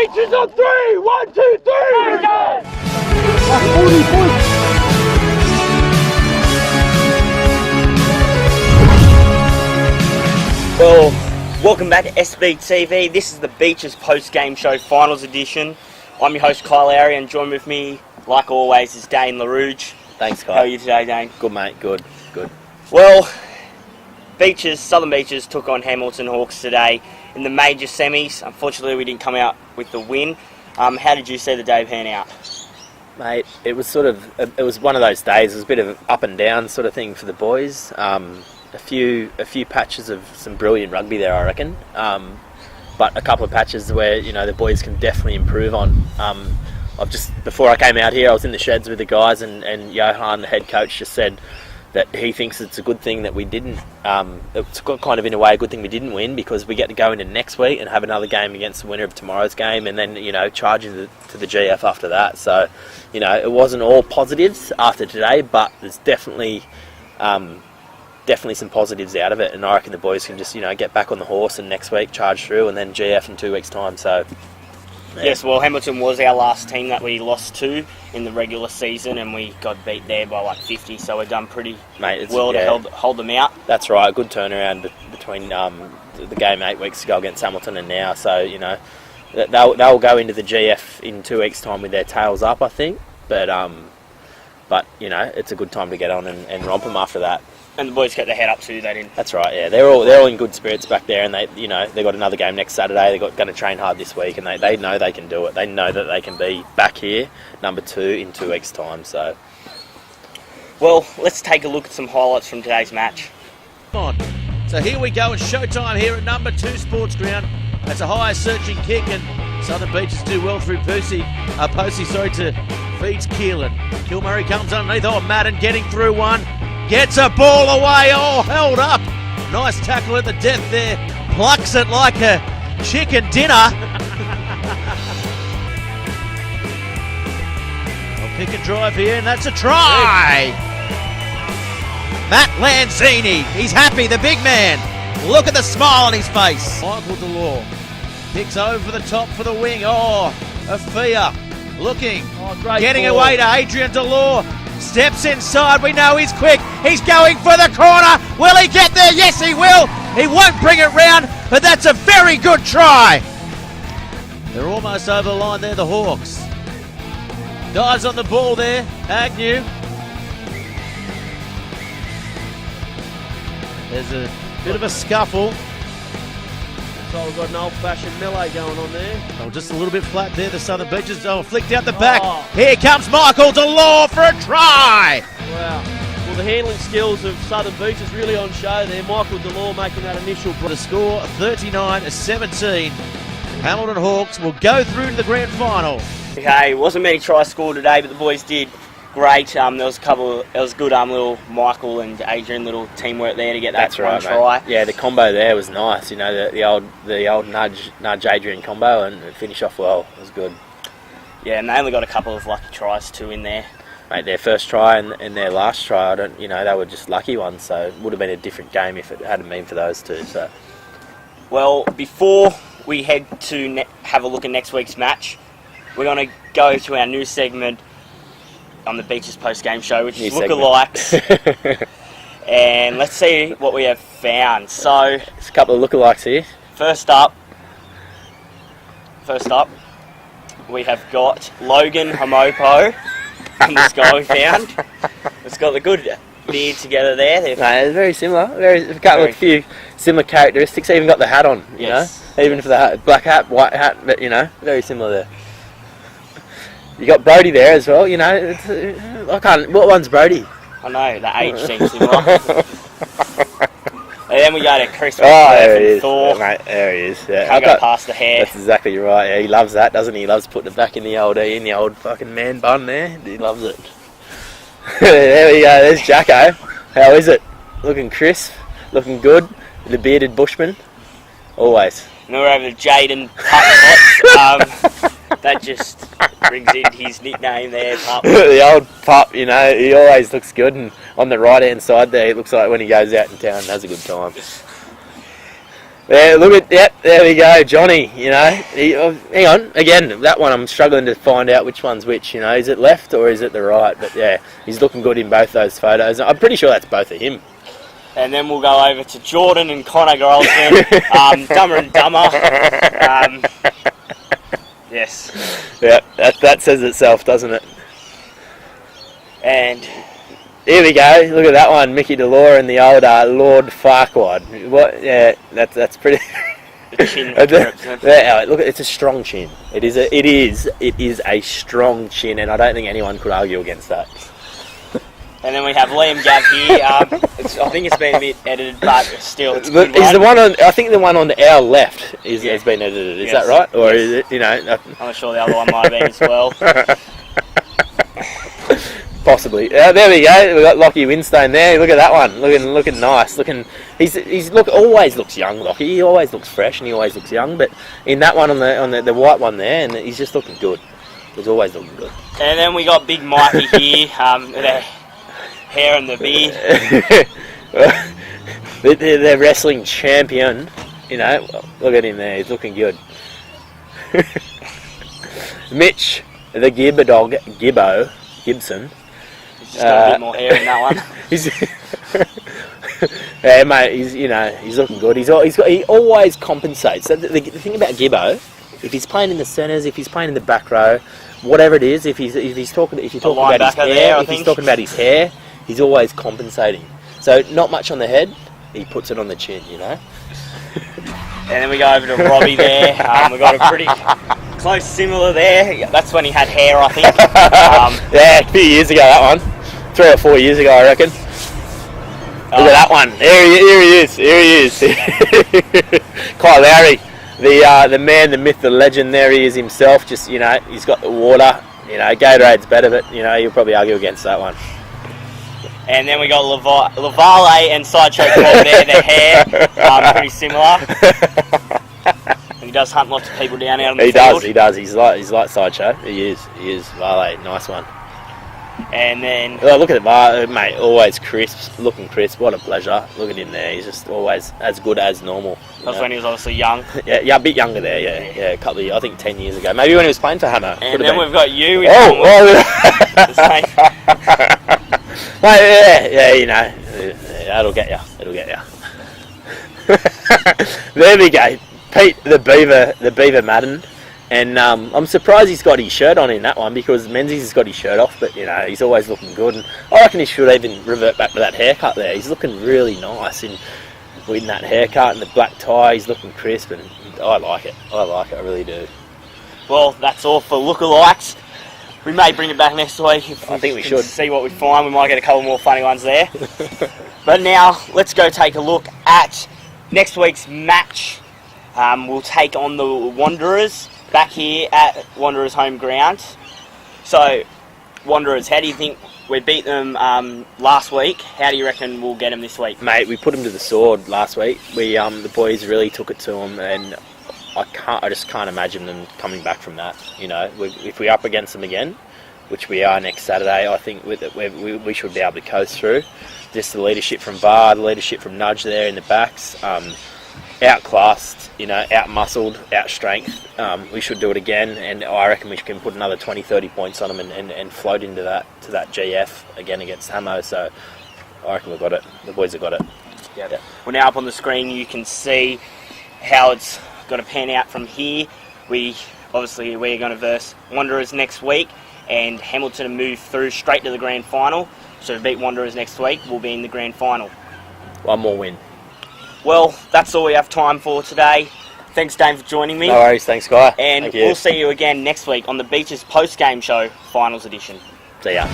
Beaches on 3! 1, 2, 3! That's 40 points! Well, welcome back to SBTV. This is the Beaches post-game show finals edition. I'm your host Kyle Lowrey, and joined with me, like always, is Dane Rouge. Thanks, Kyle. How are you today, Dane? Good, mate. Good. Well, Southern Beaches took on Hamilton Hawks today in the major semis. Unfortunately, we didn't come out with the win. How did you see the day pan out? Mate, it was one of those days. It was a bit of an up and down sort of thing for the boys. A few patches of some brilliant rugby there, I reckon. But a couple of patches where the boys can definitely improve on. Before I came out here, I was in the sheds with the guys, and Johan, the head coach, just said that he thinks it's a good thing that we didn't. It's kind of in a way a good thing we didn't win, because we get to go into next week and have another game against the winner of tomorrow's game, and then charge into the GF after that. So it wasn't all positives after today, but there's definitely some positives out of it, and I reckon the boys can just get back on the horse and next week charge through, and then GF in 2 weeks' time. So yeah. Yes, well, Hamilton was our last team that we lost to in the regular season, and we got beat there by like 50, so we've done pretty well to hold them out. That's right, good turnaround between the game 8 weeks ago against Hamilton and now, so they'll go into the GF in 2 weeks' time with their tails up, I think, but it's a good time to get on and romp them after that. And the boys kept their head up too. They didn't. That's right. Yeah, they're all in good spirits back there, and they got another game next Saturday. They're going to train hard this week, and they know they can do it. They know that they can be back here, number 2, in 2 weeks' time. So, well, let's take a look at some highlights from today's match. So here we go. It's showtime here at number 2 Sports Ground. That's a high searching kick, and Southern Beaches do well through Posey to feeds Keelan. Kilmurray comes underneath. Oh, Madden getting through one. Gets a ball away, held up. Nice tackle at the death there. Plucks it like a chicken dinner. Well, pick and drive here, and that's a try. Matt Lanzini, he's happy, the big man. Look at the smile on his face. Michael Delore picks over the top for the wing. Afia looking, getting ball. Away to Adrian Delore. Steps inside, we know he's quick. He's going for the corner. Will he get there? Yes, he will. He won't bring it round, but that's a very good try. They're almost over the line there, the Hawks. Guys on the ball there, Agnew. There's a bit of a scuffle. So we've got an old-fashioned melee going on there. Just a little bit flat there, the Southern Beaches. Flicked out the back. Here comes Michael Delore for a try. Wow. Well, the handling skills of Southern Beaches really on show there. Michael Delore making that initial The score, 39-17. Hamilton Hawks will go through to the grand final. Okay, wasn't many tries scored today, but the boys did great. There was good little Michael and Adrian little teamwork there to get that one try. Mate. Yeah, the combo there was nice. The old nudge Adrian combo, and finish off well. It was good. Yeah, and they only got a couple of lucky tries too in there. Mate, their first try and their last try, they were just lucky ones. So it would have been a different game if it hadn't been for those two. So, well, before we head to have a look at next week's match, we're going to go to our new segment on the Beaches post-game show, which is lookalikes. And let's see what we have found. So, there's a couple of lookalikes here. First up, we have got Logan Homopo. And this guy we found. It's got the good beard together there. It's very similar. A few similar characteristics. Even got the hat on. Yes. Even for the hat, black hat, white hat, but very similar there. You got Brody there as well. What one's Brody? I know, the age seems similar. And then we go to Chris. There he is. Mate, there he is. Yeah. Can't go past the hair. That's exactly right. Yeah, he loves that, doesn't he? He loves putting it back in the old fucking man bun there. He loves it. There we go. There's Jacko. How is it? Looking crisp, looking good. The bearded bushman. Always. And then we're over to Jaden Pup. That just brings in his nickname there, Pup. The old Pup, he always looks good, and on the right hand side there, it looks like when he goes out in town and has a good time. Yeah, there we go, Johnny. Hang on, again, that one I'm struggling to find out which one's which. Is it left or is it the right? But yeah, he's looking good in both those photos. I'm pretty sure that's both of him. And then we'll go over to Jordan and Connor Grolson, Dumber and Dumber. Yes. Yeah, that says itself, doesn't it? And here we go. Look at that one, Mickey Delore and the old Lord Farquaad. What? Yeah, that's pretty. the chin. Look, it's a strong chin. It is a strong chin, and I don't think anyone could argue against that. And then we have Liam Gav here. I think it's been a bit edited, but still, it's a good is one. the one on? I think the one on our left has been edited. Is that right? Or is it? I'm not sure the other one might have been as well. Possibly. There we go. We've got Lockie Winstone there. Look at that one. Looking nice. Always looks young. Lockie. He always looks fresh and he always looks young. But in that one on the white one there, and he's just looking good. He's always looking good. And then we got Big Mikey here. The hair and the beard. the wrestling champion. Look at him there. He's looking good. Mitch, the Gibson. He's just got a bit more hair in that one. Yeah, mate. He's looking good. He always compensates. The thing about Gibbo, if he's playing in the centres, if he's playing in the back row, whatever it is, if you're talking about his hair, he's talking about his hair, he's always compensating. So not much on the head, he puts it on the chin. And then we go over to Robbie there. We've got a pretty close similar there. That's when he had hair, I think. Yeah, a few years ago, that one. 3 or 4 years ago, I reckon. Look at that one. Here he is. Kyle Lowrey, the man, the myth, the legend. There he is himself. Just he's got the water. Gatorade's better, but you'll probably argue against that one. And then we got Lavale and Sideshow Bob there. Their hair pretty similar. He does hunt lots of people down out on the field. He does. He's like Sideshow. He is. Vale, nice one. And then look at the mate. Always crisp, looking crisp. What a pleasure. Look at him there. He's just always as good as normal. That's when he was obviously young. Yeah, a bit younger there. Yeah, a couple of years, I think 10 years ago. Maybe when he was playing for Hammer. And then we've got you. Mate, that'll get you. There we go. Pete the Beaver Madden, and I'm surprised he's got his shirt on in that one because Menzies has got his shirt off, but he's always looking good, and I reckon he should even revert back to that haircut there. He's looking really nice in that haircut and the black tie. He's looking crisp, and I like it. I really do. Well, that's all for lookalikes. We may bring it back next week. I think we should see what we find. We might get a couple more funny ones there. But now let's go take a look at next week's match. We'll take on the Wanderers back here at Wanderers' home ground. So, Wanderers, how do you think we beat them last week? How do you reckon we'll get them this week? Mate, we put them to the sword last week. The boys really took it to them, and I just can't imagine them coming back from that. If we're up against them again, which we are next Saturday, I think we should be able to coast through. Just the leadership from Bar, the leadership from Nudge there in the backs, outclassed, out-muscled, out-strength. We should do it again, and I reckon we can put another 20-30 points on them and float into that GF again against Hamo. So I reckon we've got it. The boys have got it. Yeah. Well, now up on the screen you can see how it's going to pan out from here. We're going to verse Wanderers next week, and Hamilton move through straight to the grand final. So if we beat Wanderers next week, we'll be in the grand final. One more win. Well, that's all we have time for today. Thanks, Dane, for joining me. No worries, thanks, Guy. And we'll see you again next week on the Beaches post-game show, Finals Edition. See ya.